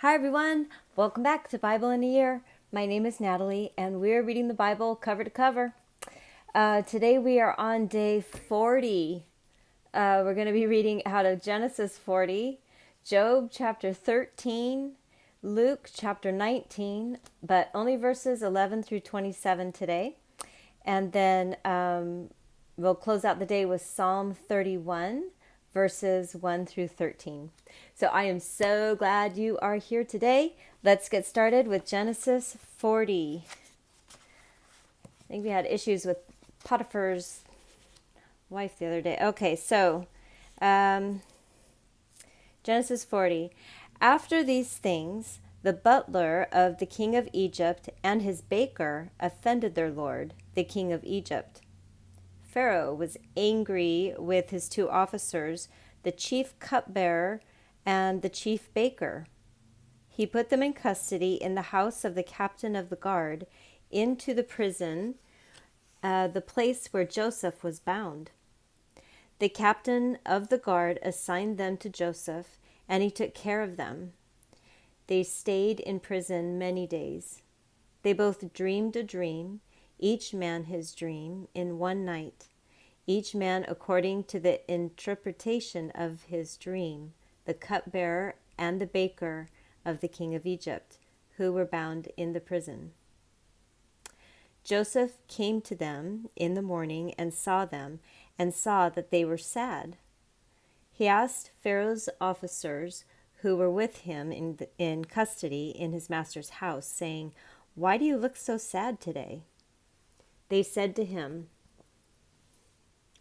Hi everyone, welcome back to Bible in a Year. My name is Natalie and we're reading the Bible cover to cover. Today we are on day 40. We're going to be reading out of Genesis 40, Job chapter 13, Luke chapter 19, but only verses 11 through 27 today. And then we'll close out the day with Psalm 31, verses 1 through 13. So I am so glad you are here today. Let's get started with Genesis 40. I think we had issues with Potiphar's wife the other day. Okay, so Genesis 40. After these things, the butler of the king of Egypt and his baker offended their lord, the king of Egypt. Pharaoh was angry with his two officers, the chief cupbearer and the chief baker. He put them in custody in the house of the captain of the guard, into the prison, the place where Joseph was bound. The captain of the guard assigned them to Joseph, and he took care of them. They stayed in prison many days. They both dreamed a dream, each man his dream, in one night, each man according to the interpretation of his dream, the cupbearer and the baker of the king of Egypt, who were bound in the prison. Joseph came to them in the morning and saw them, and saw that they were sad. He asked Pharaoh's officers who were with him in custody in his master's house, saying, "Why do you look so sad today?" They said to him,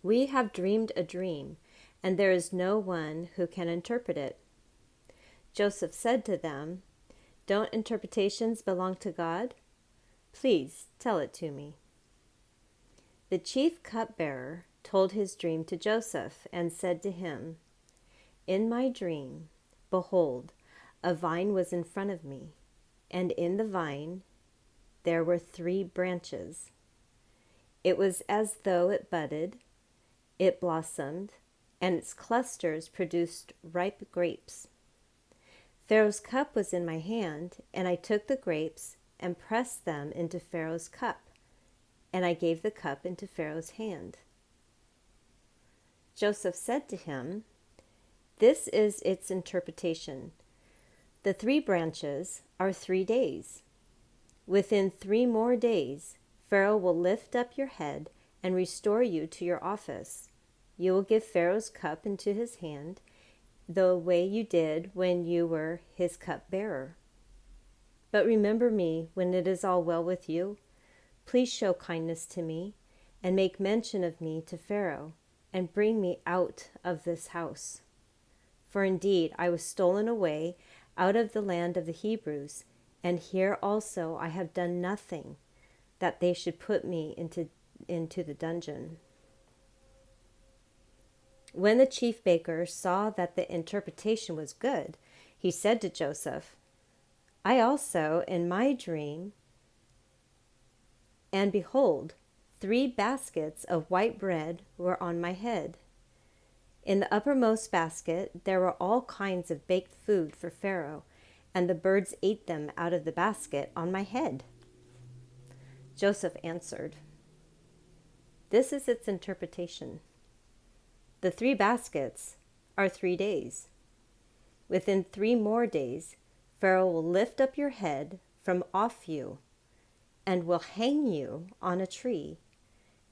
"We have dreamed a dream, and there is no one who can interpret it." Joseph said to them, "Don't interpretations belong to God? Please tell it to me." The chief cupbearer told his dream to Joseph and said to him, "In my dream, behold, a vine was in front of me, and in the vine there were 3 branches. It was as though it budded, it blossomed, and its clusters produced ripe grapes. Pharaoh's cup was in my hand, and I took the grapes and pressed them into Pharaoh's cup, and I gave the cup into Pharaoh's hand." Joseph said to him, "This is its interpretation. The 3 branches are 3 days. Within 3 more days, Pharaoh will lift up your head and restore you to your office. You will give Pharaoh's cup into his hand, the way you did when you were his cupbearer. But remember me when it is all well with you. Please show kindness to me, and make mention of me to Pharaoh, and bring me out of this house. For indeed I was stolen away out of the land of the Hebrews, and here also I have done nothing, that they should put me into the dungeon." When the chief baker saw that the interpretation was good, he said to Joseph, "I also in my dream, and behold, 3 baskets of white bread were on my head. In the uppermost basket there were all kinds of baked food for Pharaoh, and the birds ate them out of the basket on my head." Joseph answered, "This is its interpretation. The 3 baskets are 3 days. Within 3 more days, Pharaoh will lift up your head from off you, and will hang you on a tree,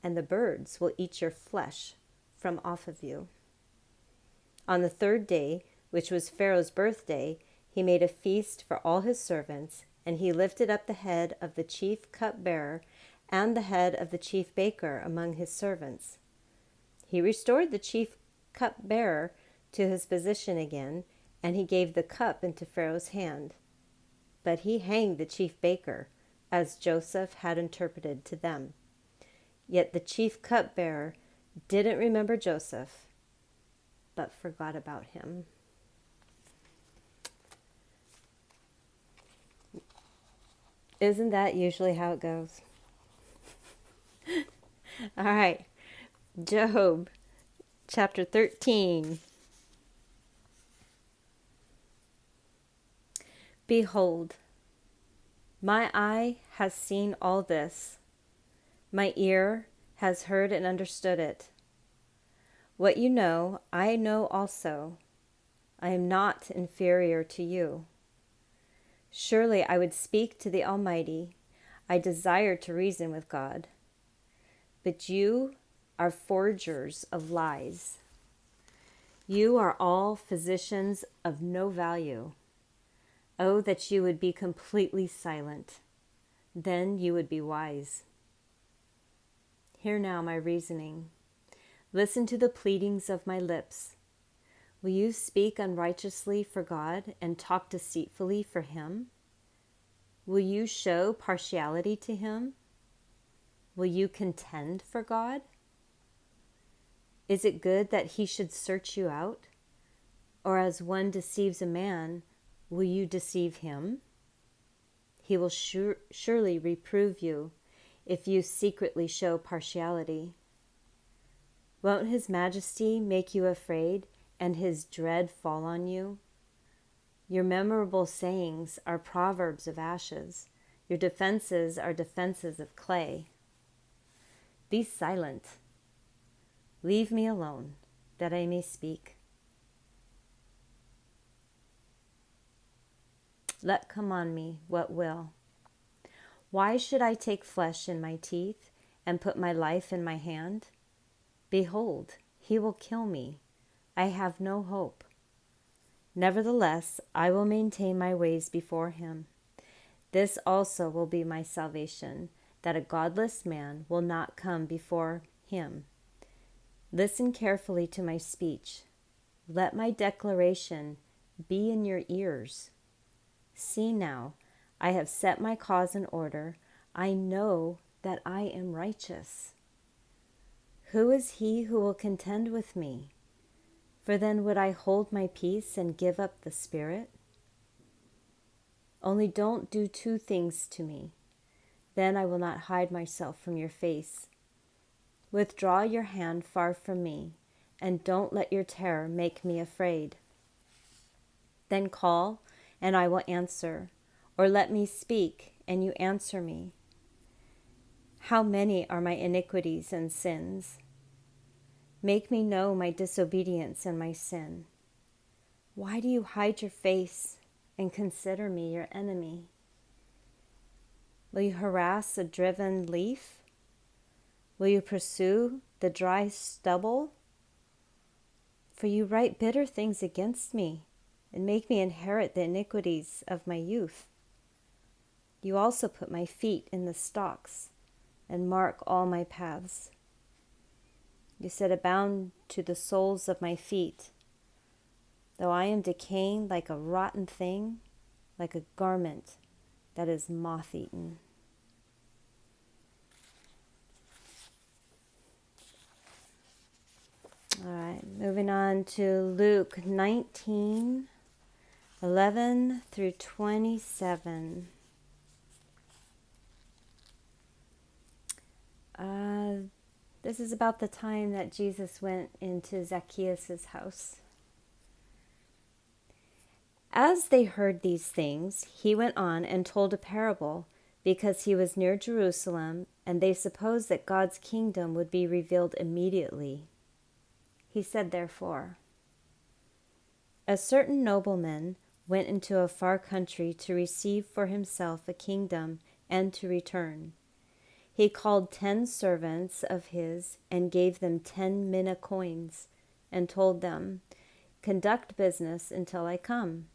and the birds will eat your flesh from off of you." On the 3rd day, which was Pharaoh's birthday, he made a feast for all his servants, and he lifted up the head of the chief cupbearer and the head of the chief baker among his servants. He restored the chief cupbearer to his position again, and he gave the cup into Pharaoh's hand. But he hanged the chief baker, as Joseph had interpreted to them. Yet the chief cupbearer didn't remember Joseph, but forgot about him. Isn't that usually how it goes? All right, Job chapter 13. Behold, my eye has seen all this. My ear has heard and understood it. What you know, I know also. I am not inferior to you. Surely I would speak to the Almighty. I desire to reason with God. But you are forgers of lies. You are all physicians of no value. Oh, that you would be completely silent. Then you would be wise. Hear now my reasoning. Listen to the pleadings of my lips. Will you speak unrighteously for God and talk deceitfully for him? Will you show partiality to him? Will you contend for God? Is it good that he should search you out? Or as one deceives a man, will you deceive him? He will surely reprove you if you secretly show partiality. Won't his majesty make you afraid and his dread fall on you? Your memorable sayings are proverbs of ashes. Your defenses are defenses of clay. Be silent. Leave me alone, that I may speak. Let come on me what will. Why should I take flesh in my teeth and put my life in my hand? Behold, he will kill me. I have no hope. Nevertheless, I will maintain my ways before him. This also will be my salvation, that a godless man will not come before him. Listen carefully to my speech. Let my declaration be in your ears. See now, I have set my cause in order. I know that I am righteous. Who is he who will contend with me? For then would I hold my peace and give up the spirit? Only don't do two things to me. Then I will not hide myself from your face. Withdraw your hand far from me, and don't let your terror make me afraid. Then call, and I will answer, or let me speak, and you answer me. How many are my iniquities and sins? Make me know my disobedience and my sin. Why do you hide your face and consider me your enemy? Will you harass a driven leaf? Will you pursue the dry stubble? For you write bitter things against me and make me inherit the iniquities of my youth. You also put my feet in the stocks and mark all my paths. You set a bound to the soles of my feet. Though I am decaying like a rotten thing, like a garment that is moth-eaten. All right, moving on to Luke 19, 11 through 27. This is about the time that Jesus went into Zacchaeus' house. As they heard these things, he went on and told a parable, because he was near Jerusalem, and they supposed that God's kingdom would be revealed immediately. He said, therefore, a certain nobleman went into a far country to receive for himself a kingdom and to return. He called 10 servants of his and gave them 10 mina coins and told them, conduct business until I come.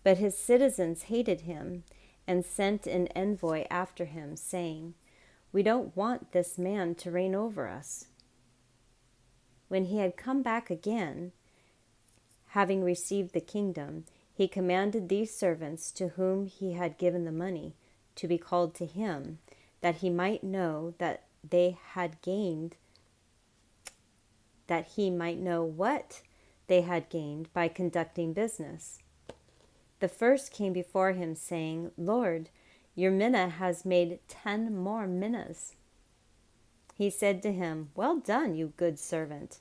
But his citizens hated him and sent an envoy after him, saying, we don't want this man to reign over us. When he had come back again, having received the kingdom, he commanded these servants to whom he had given the money to be called to him, that he might know what they had gained by conducting business. The first came before him, saying, Lord, your mina has made 10 more minas. He said to him, well done, you good servant.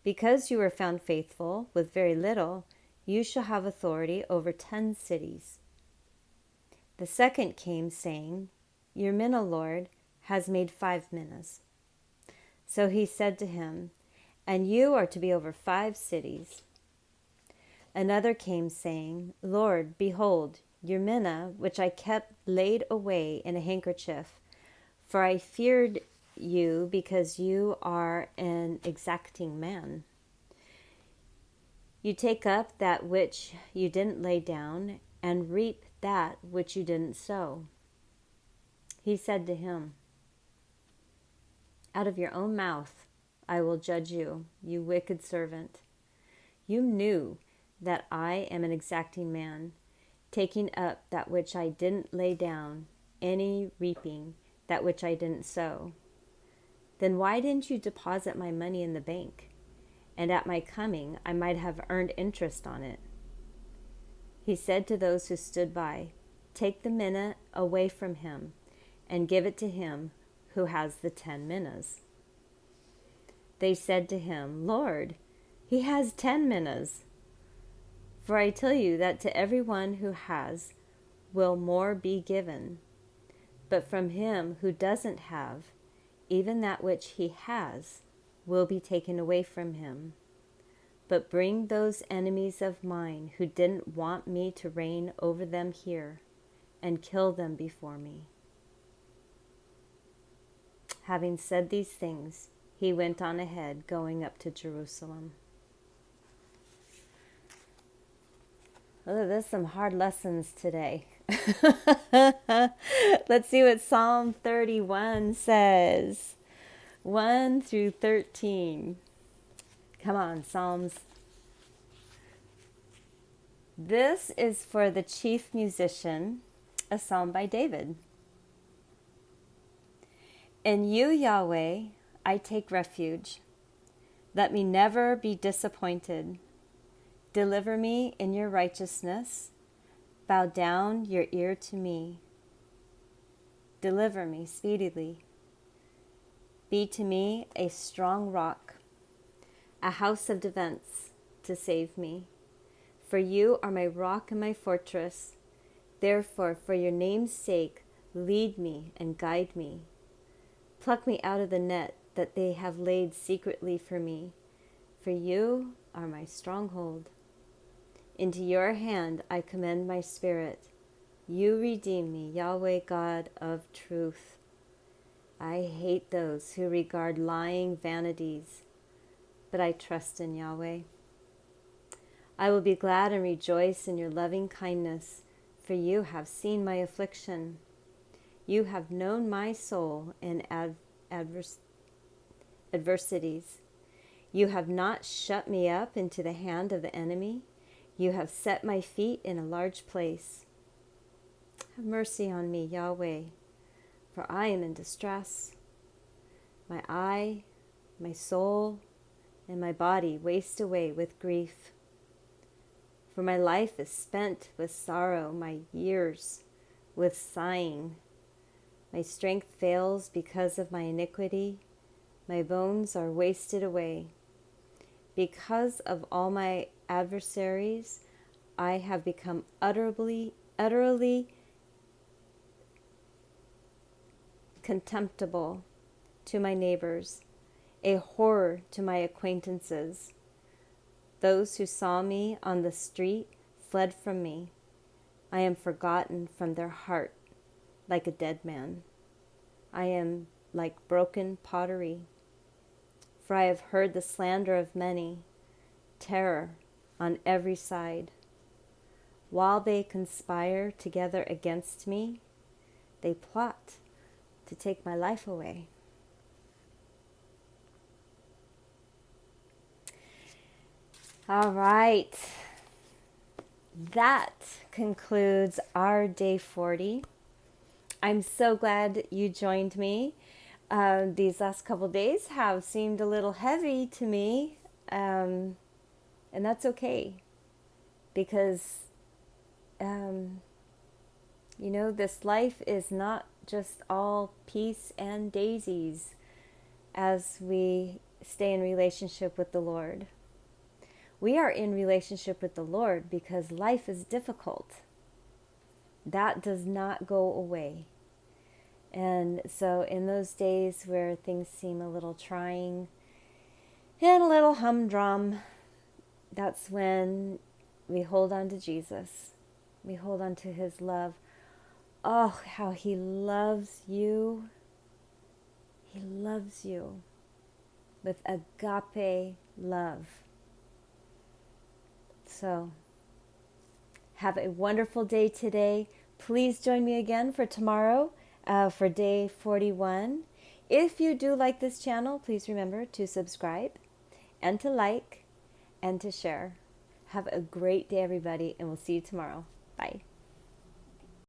Because you were found faithful with very little, you shall have authority over 10 cities. The second came, saying, Your mina, Lord, has made 5 minas. So he said to him, And you are to be over 5 cities. Another came, saying, Lord, behold, your mina, which I kept laid away in a handkerchief, for I feared you, because you are an exacting man. You take up that which you didn't lay down, and reap that which you didn't sow. He said to him, Out of your own mouth I will judge you, you wicked servant. You knew that I am an exacting man, taking up that which I didn't lay down, any reaping that which I didn't sow. Then why didn't you deposit my money in the bank? And at my coming I might have earned interest on it. He said to those who stood by, Take the mina away from him, and give it to him who has the 10 minas. They said to him, Lord, he has 10 minas. For I tell you that to everyone who has will more be given, but from him who doesn't have, even that which he has will be taken away from him. But bring those enemies of mine who didn't want me to reign over them here, and kill them before me. Having said these things, he went on ahead, going up to Jerusalem. Oh, there's some hard lessons today. Let's see what Psalm 31 says. 1 through 13. Come on, Psalms. This is for the chief musician, a psalm by David. In you, Yahweh, I take refuge. Let me never be disappointed. Deliver me in your righteousness. Bow down your ear to me. Deliver me speedily. Be to me a strong rock, a house of defense to save me. For you are my rock and my fortress. Therefore, for your name's sake, lead me and guide me. Pluck me out of the net that they have laid secretly for me. For you are my stronghold. Into your hand I commend my spirit. You redeem me, Yahweh God of truth. I hate those who regard lying vanities, but I trust in Yahweh. I will be glad and rejoice in your loving kindness, for you have seen my affliction. You have known my soul in adversities. You have not shut me up into the hand of the enemy. You have set my feet in a large place. Have mercy on me, Yahweh, for I am in distress. My eye, my soul, and my body waste away with grief. For my life is spent with sorrow, my years with sighing. My strength fails because of my iniquity. My bones are wasted away. Because of all my adversaries, I have become utterly contemptible to my neighbors, a horror to my acquaintances. Those who saw me on the street fled from me. I am forgotten from their heart like a dead man. I am like broken pottery. For I have heard the slander of many, terror on every side. While they conspire together against me, they plot to take my life away. All right. That concludes our day 40. I'm so glad you joined me. These last couple days have seemed a little heavy to me, and that's okay, because this life is not just all peace and daisies as we stay in relationship with the Lord. We are in relationship with the Lord because life is difficult. That does not go away. And so in those days where things seem a little trying and a little humdrum, that's when we hold on to Jesus. We hold on to his love. Oh, how he loves you. He loves you with agape love. So, have a wonderful day today. Please join me again for tomorrow for day 41. If you do like this channel, please remember to subscribe and to like and to share. Have a great day, everybody, and we'll see you tomorrow. Bye.